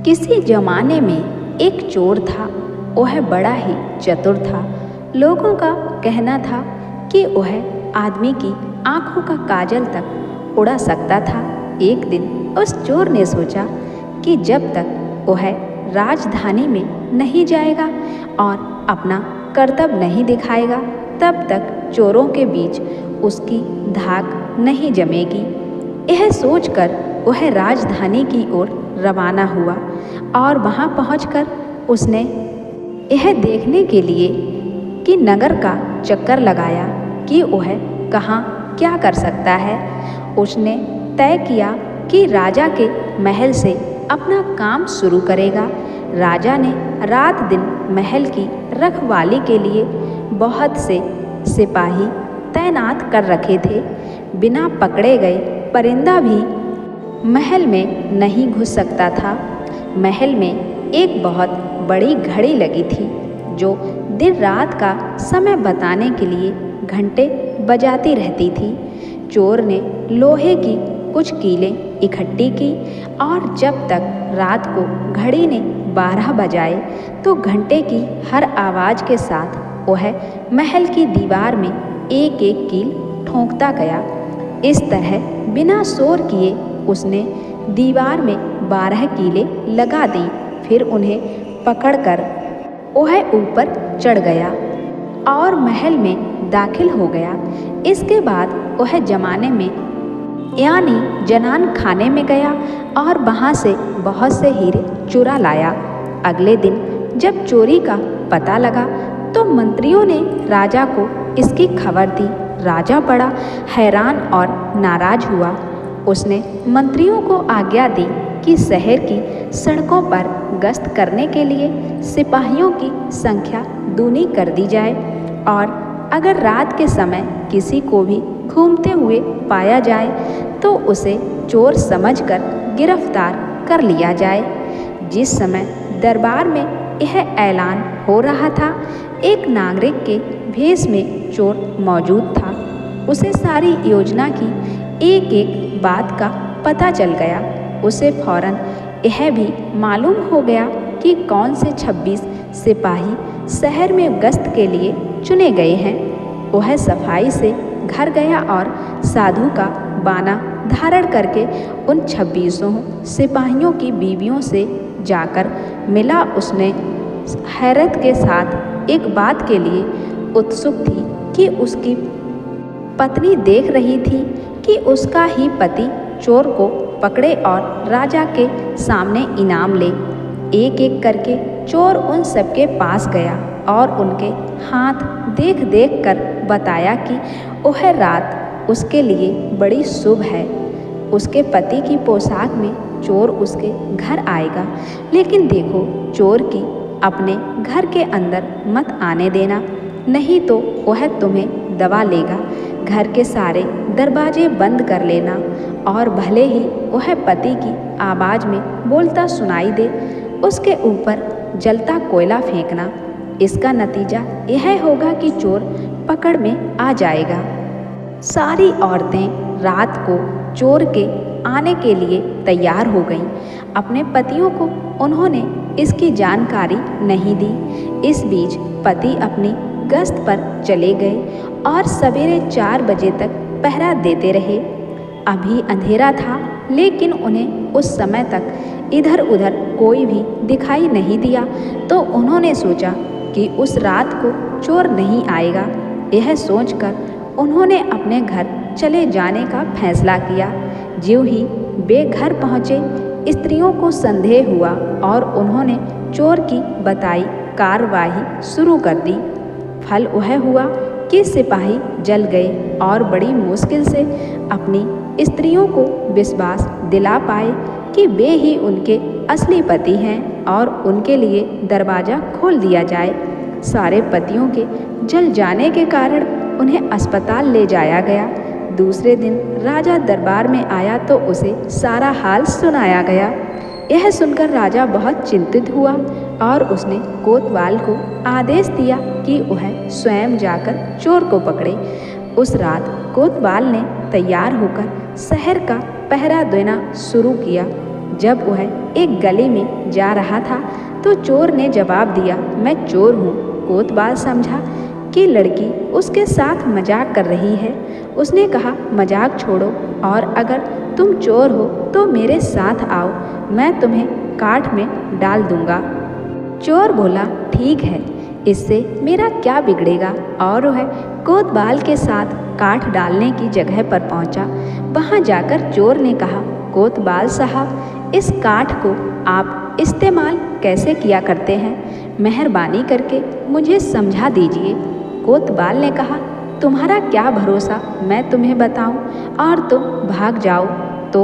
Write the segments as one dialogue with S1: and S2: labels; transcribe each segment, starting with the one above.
S1: किसी जमाने में एक चोर था। वह बड़ा ही चतुर था। लोगों का कहना था कि वह आदमी की आंखों का काजल तक उड़ा सकता था। एक दिन उस चोर ने सोचा कि जब तक वह राजधानी में नहीं जाएगा और अपना करतब नहीं दिखाएगा, तब तक चोरों के बीच उसकी धाक नहीं जमेगी। यह सोचकर वह राजधानी की ओर रवाना हुआ और वहां पहुंचकर उसने यह देखने के लिए कि नगर का चक्कर लगाया कि वह कहाँ क्या कर सकता है। उसने तय किया कि राजा के महल से अपना काम शुरू करेगा। राजा ने रात दिन महल की रखवाली के लिए बहुत से सिपाही तैनात कर रखे थे। बिना पकड़े गए परिंदा भी महल में नहीं घुस सकता था। महल में एक बहुत बड़ी घड़ी लगी थी जो दिन रात का समय बताने के लिए घंटे बजाती रहती थी। चोर ने लोहे की कुछ कीलें इकट्ठी की और जब तक रात को घड़ी ने 12 बजाए तो घंटे की हर आवाज़ के साथ वह महल की दीवार में एक एक कील ठोंकता गया। इस तरह बिना शोर किए उसने दीवार में 12 कीलें लगा दी। फिर उन्हें पकड़कर वह ऊपर चढ़ गया और महल में दाखिल हो गया। इसके बाद वह जमाने में यानी जनान खाने में गया और वहाँ से बहुत से हीरे चुरा लाया। अगले दिन जब चोरी का पता लगा तो मंत्रियों ने राजा को इसकी खबर दी। राजा बड़ा हैरान और नाराज हुआ। उसने मंत्रियों को आज्ञा दी कि शहर की सड़कों पर गश्त करने के लिए सिपाहियों की संख्या दूनी कर दी जाए और अगर रात के समय किसी को भी घूमते हुए पाया जाए तो उसे चोर समझकर गिरफ्तार कर लिया जाए। जिस समय दरबार में यह ऐलान हो रहा था, एक नागरिक के भेष में चोर मौजूद था। उसे सारी योजना की एक एक बात का पता चल गया। उसे फौरन यह भी मालूम हो गया कि कौन से 26 सिपाही शहर में गश्त के लिए चुने गए हैं। वह सफाई से घर गया और साधु का बाना धारण करके उन 26 सिपाहियों की बीवियों से जाकर मिला। उसने हैरत के साथ एक बात के लिए उत्सुक थी कि उसकी पत्नी देख रही थी कि उसका ही पति चोर को पकड़े और राजा के सामने इनाम ले। एक एक करके चोर उन सबके पास गया और उनके हाथ देख देख कर बताया कि वह रात उसके लिए बड़ी शुभ है। उसके पति की पोशाक में चोर उसके घर आएगा, लेकिन देखो चोर की अपने घर के अंदर मत आने देना, नहीं तो वह तुम्हें दबा लेगा। घर के सारे दरवाजे बंद कर लेना और भले ही वह पति की आवाज़ में बोलता सुनाई दे, उसके ऊपर जलता कोयला फेंकना। इसका नतीजा यह होगा कि चोर पकड़ में आ जाएगा। सारी औरतें रात को चोर के आने के लिए तैयार हो गईं। अपने पतियों को उन्होंने इसकी जानकारी नहीं दी। इस बीच पति अपनी गश्त पर चले गए और सवेरे 4 बजे तक पहरा देते रहे। अभी अंधेरा था, लेकिन उन्हें उस समय तक इधर उधर कोई भी दिखाई नहीं दिया, तो उन्होंने सोचा कि उस रात को चोर नहीं आएगा। यह सोचकर उन्होंने अपने घर चले जाने का फैसला किया। ज्यों ही वे घर पहुँचे, स्त्रियों को संदेह हुआ और उन्होंने चोर की बताई कार्रवाई शुरू कर दी। फल वह हुआ कि सिपाही जल गए और बड़ी मुश्किल से अपनी स्त्रियों को विश्वास दिला पाए कि वे ही उनके असली पति हैं और उनके लिए दरवाज़ा खोल दिया जाए। सारे पतियों के जल जाने के कारण उन्हें अस्पताल ले जाया गया। दूसरे दिन राजा दरबार में आया तो उसे सारा हाल सुनाया गया। यह सुनकर राजा बहुत चिंतित हुआ और उसने कोतवाल को आदेश दिया कि वह स्वयं जाकर चोर को पकड़े। उस रात कोतवाल ने तैयार होकर शहर का पहरा देना शुरू किया। जब वह एक गली में जा रहा था तो चोर ने जवाब दिया, मैं चोर हूँ। कोतवाल समझा कि लड़की उसके साथ मजाक कर रही है। उसने कहा, मजाक छोड़ो और अगर तुम चोर हो तो मेरे साथ आओ, मैं तुम्हें काठ में डाल दूंगा। चोर बोला, ठीक है, इससे मेरा क्या बिगड़ेगा। और वह कोतवाल के साथ काठ डालने की जगह पर पहुंचा। वहां जाकर चोर ने कहा, कोतवाल साहब, इस काठ को आप इस्तेमाल कैसे किया करते हैं? मेहरबानी करके मुझे समझा दीजिए। कोतवाल ने कहा, तुम्हारा क्या भरोसा मैं तुम्हें बताऊं और तुम भाग जाओ। तो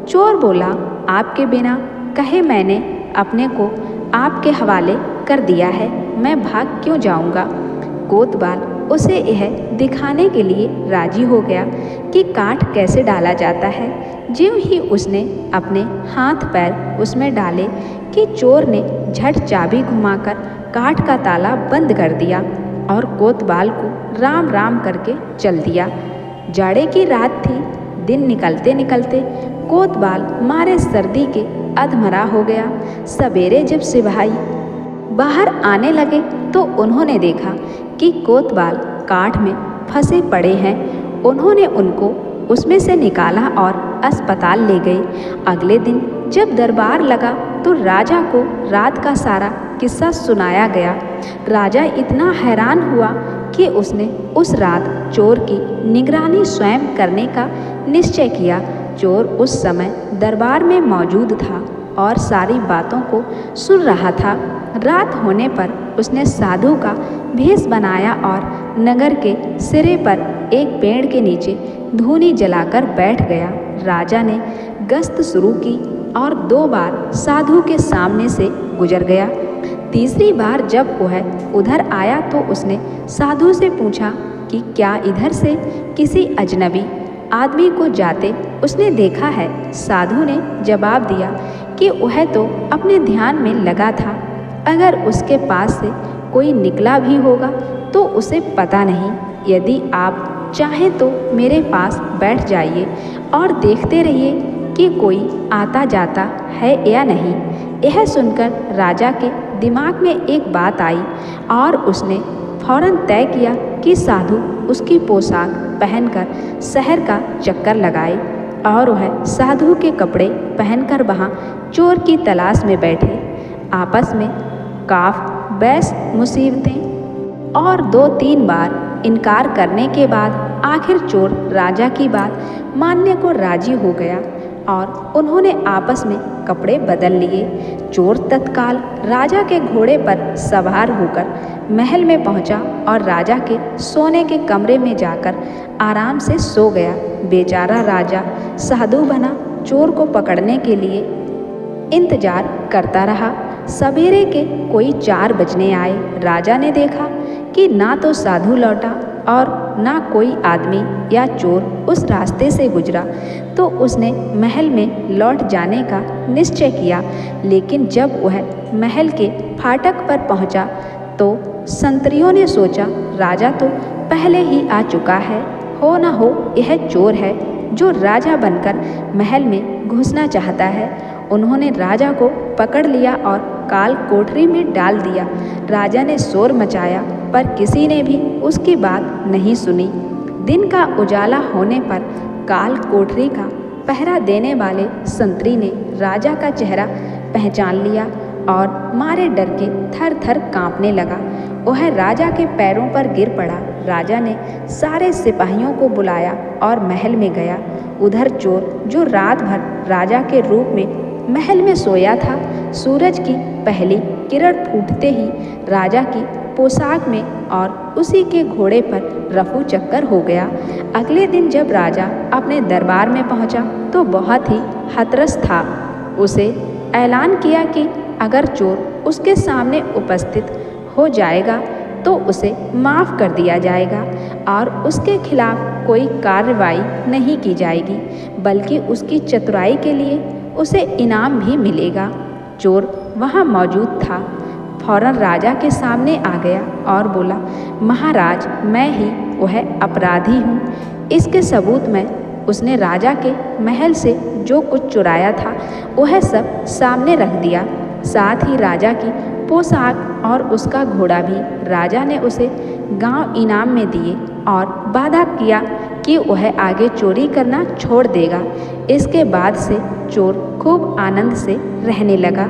S1: चोर बोला, आपके बिना कहे मैंने अपने को आपके हवाले कर दिया है, मैं भाग क्यों जाऊंगा। कोतवाल उसे यह दिखाने के लिए राजी हो गया कि काठ कैसे डाला जाता है। ज्यों ही उसने अपने हाथ पैर उसमें डाले कि चोर ने झट चाबी घुमाकर काठ का ताला बंद कर दिया और कोतवाल को राम राम करके चल दिया। जाड़े की रात थी। दिन निकलते निकलते कोतवाल मारे सर्दी के अधमरा हो गया। सवेरे जब सिपाही बाहर आने लगे तो उन्होंने देखा कि कोतवाल काठ में फंसे पड़े हैं। उन्होंने उनको उसमें से निकाला और अस्पताल ले गए। अगले दिन जब दरबार लगा तो राजा को रात का सारा किस्सा सुनाया गया। राजा इतना हैरान हुआ कि उसने उस रात चोर की निगरानी स्वयं करने का निश्चय किया। चोर उस समय दरबार में मौजूद था और सारी बातों को सुन रहा था। रात होने पर उसने साधु का भेष बनाया और नगर के सिरे पर एक पेड़ के नीचे धूनी जलाकर बैठ गया। राजा ने गश्त शुरू की और 2 बार साधु के सामने से गुजर गया। तीसरी बार जब वह उधर आया तो उसने साधु से पूछा कि क्या इधर से किसी अजनबी आदमी को जाते उसने देखा है। साधु ने जवाब दिया कि वह तो अपने ध्यान में लगा था, अगर उसके पास से कोई निकला भी होगा तो उसे पता नहीं। यदि आप चाहें तो मेरे पास बैठ जाइए और देखते रहिए कि कोई आता जाता है या नहीं। यह सुनकर राजा के दिमाग में एक बात आई और उसने फौरन तय किया कि साधु उसकी पोशाक पहनकर शहर का चक्कर लगाए और वह साधु के कपड़े पहनकर वहाँ चोर की तलाश में बैठे। आपस में काफ बैस मुसीबतें और 2-3 बार इनकार करने के बाद आखिर चोर राजा की बात मानने को राजी हो गया और उन्होंने आपस में कपड़े बदल लिए। चोर तत्काल राजा के घोड़े पर सवार होकर महल में पहुंचा और राजा के सोने के कमरे में जाकर आराम से सो गया। बेचारा राजा साधु बना चोर को पकड़ने के लिए इंतजार करता रहा। सवेरे के कोई 4 बजने आए। राजा ने देखा कि ना तो साधु लौटा और ना कोई आदमी या चोर उस रास्ते से गुजरा, तो उसने महल में लौट जाने का निश्चय किया। लेकिन जब वह महल के फाटक पर पहुंचा तो संतरियों ने सोचा, राजा तो पहले ही आ चुका है, हो न हो यह चोर है जो राजा बनकर महल में घुसना चाहता है। उन्होंने राजा को पकड़ लिया और काल कोठरी में डाल दिया। राजा ने शोर मचाया पर किसी ने भी उसकी बात नहीं सुनी। दिन का उजाला होने पर काल कोठरी का पहरा देने वाले संतरी ने राजा का चेहरा पहचान लिया और मारे डर के थर थर कांपने लगा। वह राजा के पैरों पर गिर पड़ा। राजा ने सारे सिपाहियों को बुलाया और महल में गया। उधर चोर जो रात भर राजा के रूप में महल में सोया था, सूरज की पहली किरण फूटते ही राजा की पोशाक में और उसी के घोड़े पर रफू चक्कर हो गया। अगले दिन जब राजा अपने दरबार में पहुंचा तो बहुत ही हतरस था। उसे ऐलान किया कि अगर चोर उसके सामने उपस्थित हो जाएगा तो उसे माफ़ कर दिया जाएगा और उसके खिलाफ कोई कार्रवाई नहीं की जाएगी, बल्कि उसकी चतुराई के लिए उसे इनाम भी मिलेगा। चोर वहाँ मौजूद था, फौरन राजा के सामने आ गया और बोला, महाराज, मैं ही वह अपराधी हूँ। इसके सबूत मैं उसने राजा के महल से जो कुछ चुराया था वह सब सामने रख दिया, साथ ही राजा की पोशाक और उसका घोड़ा भी राजा ने उसे गांव इनाम में दिए और वादा किया कि वह आगे चोरी करना छोड़ देगा। इसके बाद से चोर खूब आनंद से रहने लगा।